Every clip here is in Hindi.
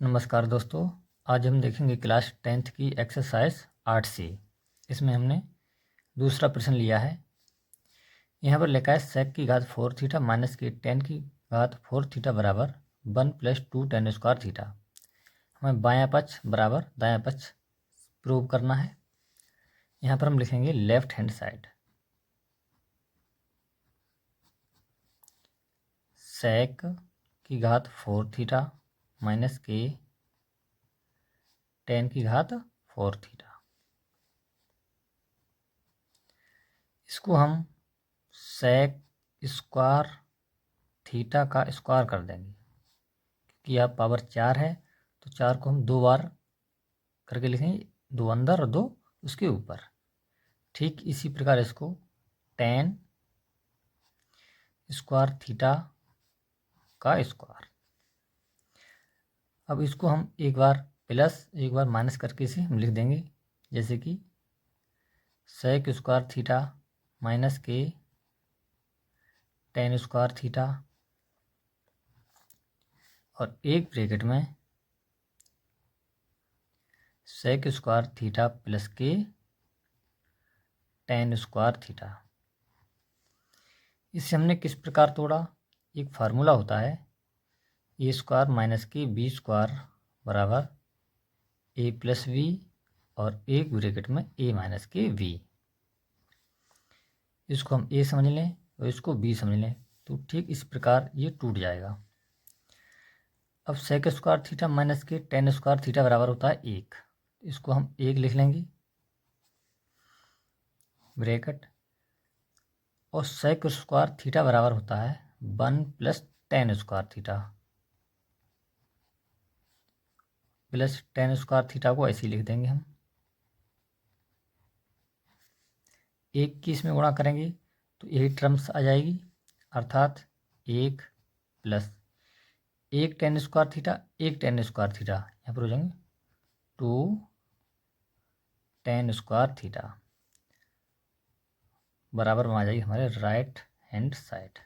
नमस्कार दोस्तों, आज हम देखेंगे क्लास 10th की एक्सरसाइज 8C। इसमें हमने दूसरा प्रश्न लिया है। यहाँ पर लिखा है सेक की घात 4 थीटा माइनस के टेन की घात 4 थीटा बराबर 1 + 2 टेन स्क्वायर थीटा। हमें बायां पक्ष बराबर दायां पक्ष प्रूव करना है। यहाँ पर हम लिखेंगे लेफ्ट हैंड साइड। सेक की घात 4 थीटा माइनस के टेन की घात 4 थीटा। इसको हम सेक स्क्वायर थीटा का स्क्वायर कर देंगे, क्योंकि यहाँ पावर 4 है तो 4 को हम 2 बार करके लिखेंगे, 2 अंदर और 2 उसके ऊपर। ठीक इसी प्रकार इसको टेन स्क्वायर थीटा का स्क्वायर। अब इसको हम एक बार प्लस एक बार माइनस करके इसे हम लिख देंगे, जैसे कि सेक स्क्वायर थीटा माइनस के टेन स्क्वायर थीटा और एक ब्रैकेट में सेक स्क्वायर थीटा प्लस के टेन स्क्वायर थीटा। इसे हमने किस प्रकार तोड़ा? एक फार्मूला होता है ए स्क्वायर माइनस के बी स्क्वायर बराबर ए प्लस वी और एक ब्रैकेट में ए माइनस के वी। इसको हम ए समझ लें और इसको बी समझ लें तो ठीक इस प्रकार ये टूट जाएगा। अब सेक स्क्वायर थीटा माइनस के टेन स्क्वायर थीटा बराबर होता है 1। इसको हम 1 लिख लेंगे ब्रैकेट, और सेक स्क्वायर थीटा बराबर होता है 1 + ten square theta. Plus ten square theta को ऐसे ही लिख देंगे हम। 1 की इसमें गुणा करेंगे तो यही टर्म्स आ जाएगी, अर्थात 1 + 1 ten square theta 1 ten square theta, यहाँ पर हो जाएंगे 2 टेन स्क्वायर थीटा बराबर में आ जाएगी हमारे राइट हैंड साइड।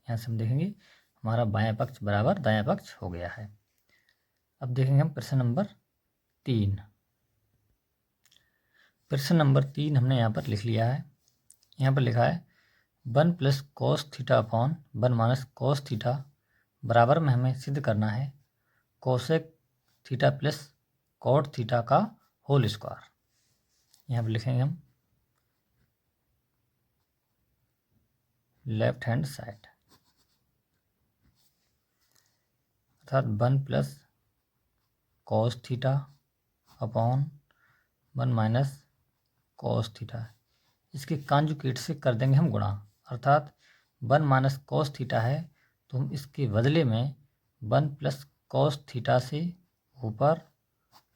यहाँ से हम देखेंगे हमारा बायां पक्ष बराबर दायां पक्ष हो गया है। अब देखेंगे हम प्रश्न नंबर 3। प्रश्न नंबर 3 हमने यहाँ पर लिख लिया है। यहाँ पर लिखा है 1 + cos theta upon 1 - cos theta बराबर में हमें सिद्ध करना है cosec theta plus cot theta का होल स्क्वायर। यहाँ पर लिखेंगे हम लेफ्ट हैंड साइड, अर्थात 1 + cos theta upon 1 - cos theta. इसके कांजुगेट से कर देंगे हम गुणा, अर्थात 1 - cos थीटा है तो हम इसके बदले में 1 + cos थीटा से ऊपर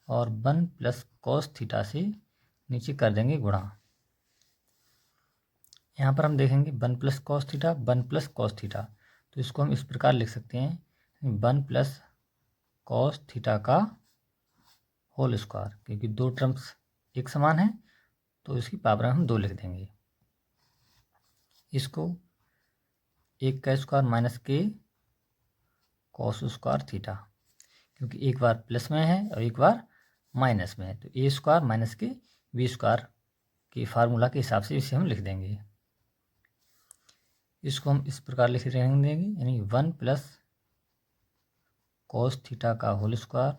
और 1 + cos थीटा से नीचे कर देंगे गुणा। यहाँ पर हम देखेंगे 1 + cos थीटा 1 + cos थीटा, तो इसको हम इस प्रकार लिख सकते हैं 1 + cos थीटा का होल स्क्वायर, क्योंकि दो टर्म्स एक समान है तो इसकी पावर हम 2 लिख देंगे। इसको 1 का स्क्वायर माइनस के कॉस स्क्वायर थीटा, क्योंकि एक बार प्लस में है और एक बार माइनस में है तो ए स्क्वायर माइनस के बी स्क्वायर के फार्मूला के हिसाब से इसे हम लिख देंगे। इसको हम इस प्रकार लिख देंगे, यानी 1 + cos थीटा का होल स्क्वायर,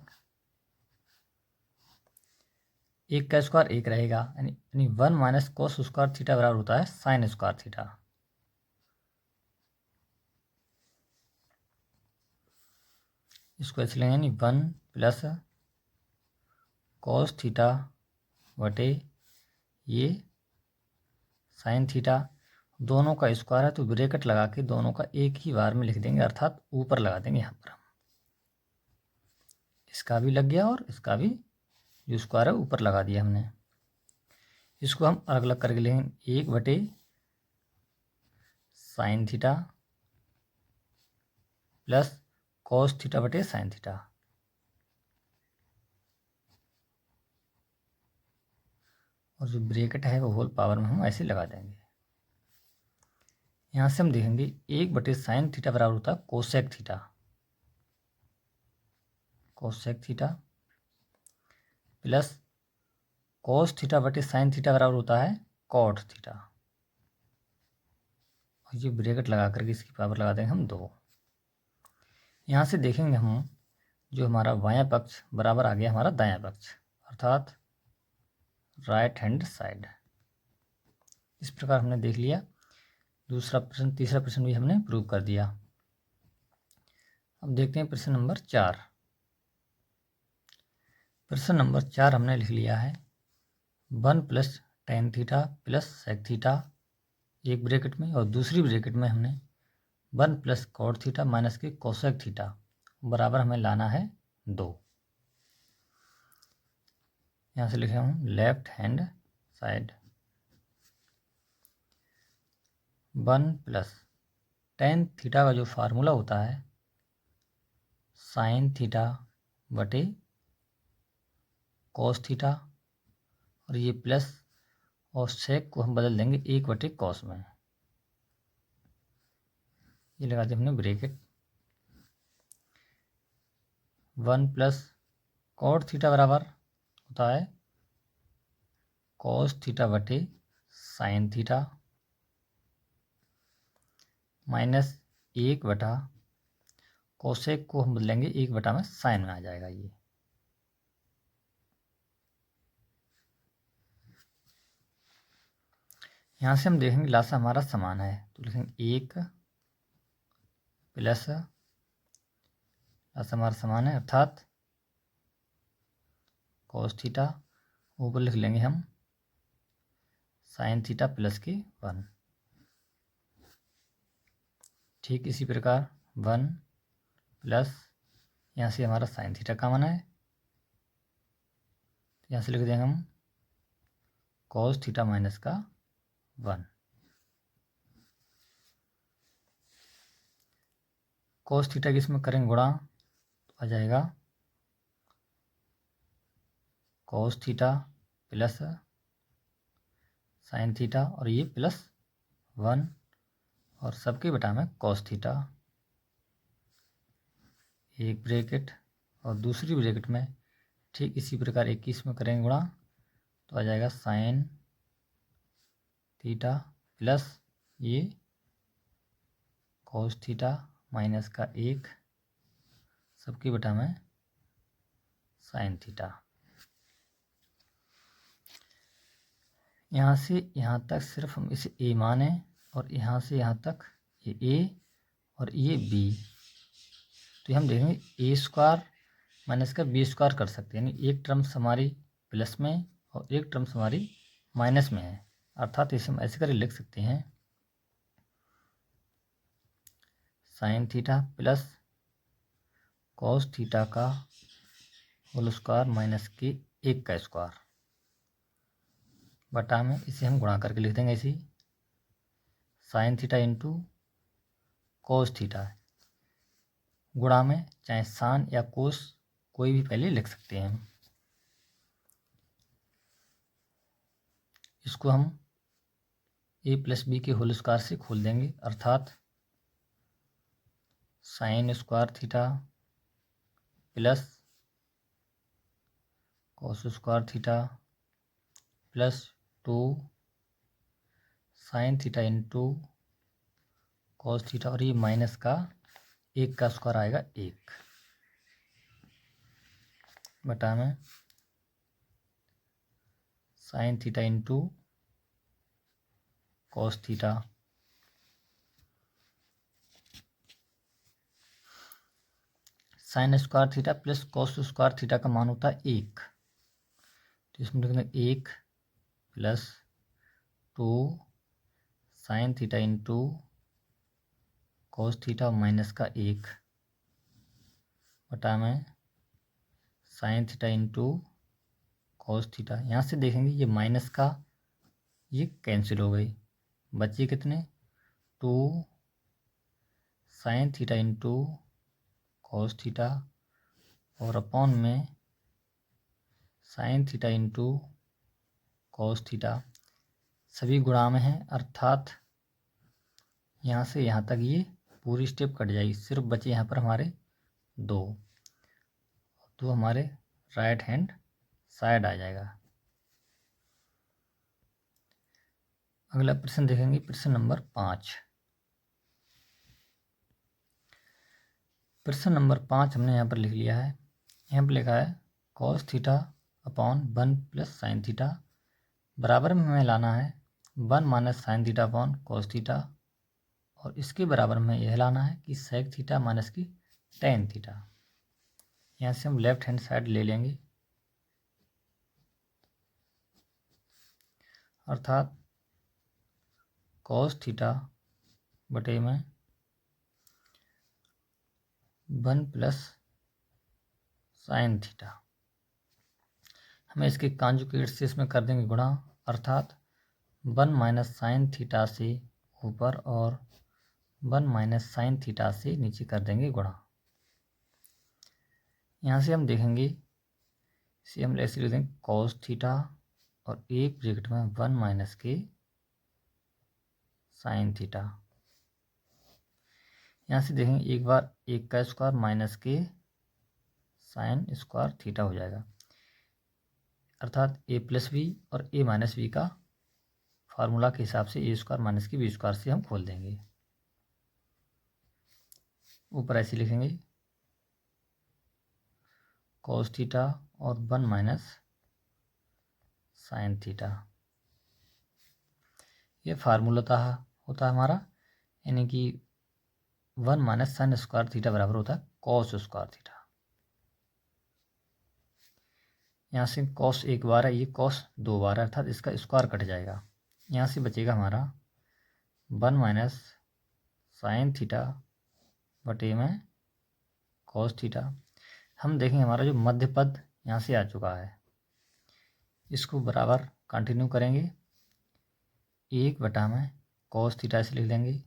1 का स्क्वायर 1 रहेगा, यानी 1 - cos स्क्वायर थीटा बराबर होता है साइन स्क्वायर थीटा। इसको ऐसे लेंगे, यानी 1 + cos थीटा बटे ये साइन थीटा, दोनों का स्क्वायर है तो ब्रैकेट लगा के दोनों का एक ही बार में लिख देंगे, अर्थात ऊपर लगा देंगे। यहाँ पर हम इसका भी लग गया और इसका भी जो स्क्वायर है ऊपर लगा दिया हमने। इसको हम अलग अलग करके लेंगे, 1 बटे sine theta plus cos theta बटे साइन थीटा, और जो ब्रैकेट है वो होल पावर में हम ऐसे लगा देंगे। यहाँ से हम देखेंगे 1 बटे साइन थीटा बराबर होता है cosec theta. Cosec theta plus cos theta बटे साइन थीटा बराबर होता है कॉट थीटा। और ये ब्रैकेट लगा करके इसकी पावर लगा देंगे हम 2। यहाँ से देखेंगे हम जो हमारा बायां पक्ष बराबर आ गया हमारा दायां पक्ष, अर्थात राइट हैंड साइड। इस प्रकार हमने देख लिया। दूसरा प्रश्न, तीसरा प्रश्न भी हमने प्रूव कर दिया। अब देखते हैं प्रश्न नंबर 4। प्रश्न नंबर 4 हमने लिख लिया है 1 plus tan theta plus sec theta एक ब्रैकेट में, और दूसरी ब्रैकेट में हमने 1 प्लस कॉट थीटा माइनस के कोसेक थीटा बराबर हमें लाना है 2। यहाँ से लिखे हम left hand side 1 plus tan theta का जो फार्मूला होता है साइन थीटा बटे कॉस थीटा, और ये प्लस और सेक को हम बदल देंगे 1 बटे कॉस में। ये लगा दें हमने ब्रैकेट। 1 प्लस कॉट थीटा बराबर होता है कॉस थीटा बटे साइन थीटा माइनस 1 बटा कोसेक को हम बदलेंगे 1 बटा में साइन में आ जाएगा। ये यहाँ से हम देखेंगे लासा हमारा समान है, तो लिखेंगे 1 प्लस लासा हमारा समान है अर्थात कॉस थीटा, ऊपर लिख लेंगे हम साइन थीटा प्लस के 1। ठीक इसी प्रकार 1 प्लस यहाँ से हमारा साइन थीटा कॉमन है, यहाँ से लिख देंगे हम कॉस थीटा माइनस का 1। कॉस थीटा की इसमें करेंगे गुणा तो आ जाएगा cos theta plus sine theta, और ये प्लस 1 और सबके बटा में कॉस थीटा एक ब्रैकेट, और दूसरी ब्रैकेट में ठीक इसी प्रकार 21 में करेंगे गुणा तो आ जाएगा साइन थीटा प्लस ये कॉस थीटा माइनस का 1 सबके बटा में साइन थीटा। यहाँ से यहाँ तक सिर्फ हम इसे ए माने, और यहाँ से यहाँ तक ये ए और ये बी, तो हम देखेंगे ए स्क्वायर माइनस का बी स्क्वायर कर सकते हैं, यानी एक टर्म्स हमारी प्लस में और एक टर्म्स हमारी माइनस में है, अर्थात इसे हम ऐसे करके लिख सकते हैं sine theta plus cos theta का होल स्क्वायर माइनस के 1 का स्क्वायर बटा में इसे हम गुणा करके लिख देंगे ऐसे sine theta into cos theta. गुणा में चाहे साइन या कोस कोई भी पहले लिख सकते हैं हम। इसको हम ए प्लस बी के होल स्क्वायर से खोल देंगे, अर्थात sine square theta plus cos square theta plus 2 sine theta into cos theta, और ये माइनस का 1 का स्क्वायर आएगा 1 बटा में sine theta into cos theta. Sine square theta plus cos square theta का मान होता है 1, तो इसमें लिखेंगे 1 plus 2 sine theta into cos theta minus का 1 बटा में sine theta into cos theta. यहाँ से देखेंगे ये माइनस का ये कैंसिल हो गई, बचे कितने 2 sine theta into cos theta और अपॉन में sine theta into cos theta, सभी गुणा में है, अर्थात यहाँ से यहाँ तक ये पूरी स्टेप कट जाएगी, सिर्फ बचे यहाँ पर हमारे 2। तो हमारे राइट हैंड साइड आ जाएगा। अगला प्रश्न देखेंगे, प्रश्न नंबर 5। प्रश्न नंबर 5 हमने यहाँ पर लिख लिया है। यहाँ पर लिखा है cos theta upon 1 plus sine theta बराबर में हमें लाना है 1 minus sine theta upon cos theta, और इसके बराबर में यह लाना है कि सेक थीटा माइनस की टेन थीटा। यहाँ से हम लेफ्ट हैंड साइड ले लेंगे, अर्थात कॉस थीटा बटे में 1 प्लस साइन थीटा। हमें इसके कांजुगेट से इसमें कर देंगे गुणा, अर्थात 1 माइनस साइन थीटा से ऊपर और 1 माइनस साइन थीटा से नीचे कर देंगे गुणा। यहाँ से हम देखेंगे, इसे हम ऐसे लिख देंगे कॉस थीटा और एक ब्रैकेट में 1 माइनस के साइन थीटा। यहाँ से देखेंगे एक बार एक का स्क्वायर माइनस के साइन स्क्वायर थीटा हो जाएगा, अर्थात ए प्लस बी और ए माइनस बी का फार्मूला के हिसाब से ए स्क्वायर माइनस की बी स्क्वायर से हम खोल देंगे। ऊपर ऐसे लिखेंगे कॉस थीटा और 1 माइनस साइन थीटा। ये फार्मूला होता है हमारा, यानी कि 1 माइनस साइन स्क्वायर थीटा बराबर होता है कॉस स्क्वायर थीटा। यहाँ से कॉस एक बार है, ये कॉस दो बार है, अर्थात इसका स्क्वायर कट जाएगा। यहाँ से बचेगा हमारा 1 माइनस साइन थीटा बटे में कॉस थीटा। हम देखेंगे हमारा जो मध्य पद यहाँ से आ चुका है, इसको बराबर कंटिन्यू करेंगे। 1 बटा में कॉस थीटा से लिख देंगे,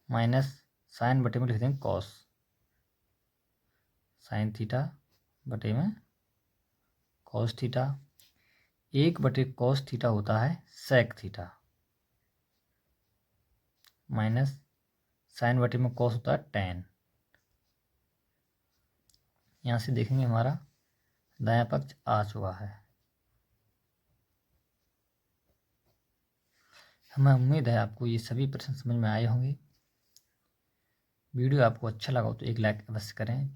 माइनस साइन बटे में लिख देंगे कॉस साइन थीटा बटे में कॉस थीटा। 1 बटे कॉस थीटा होता है सेक थीटा, माइनस साइन बटे में कॉस होता है टेन। यहाँ से देखेंगे हमारा दायां पक्ष आ चुका है। हमें उम्मीद है आपको ये सभी प्रश्न समझ में आए होंगे। वीडियो आपको अच्छा लगा हो तो एक लाइक अवश्य करें।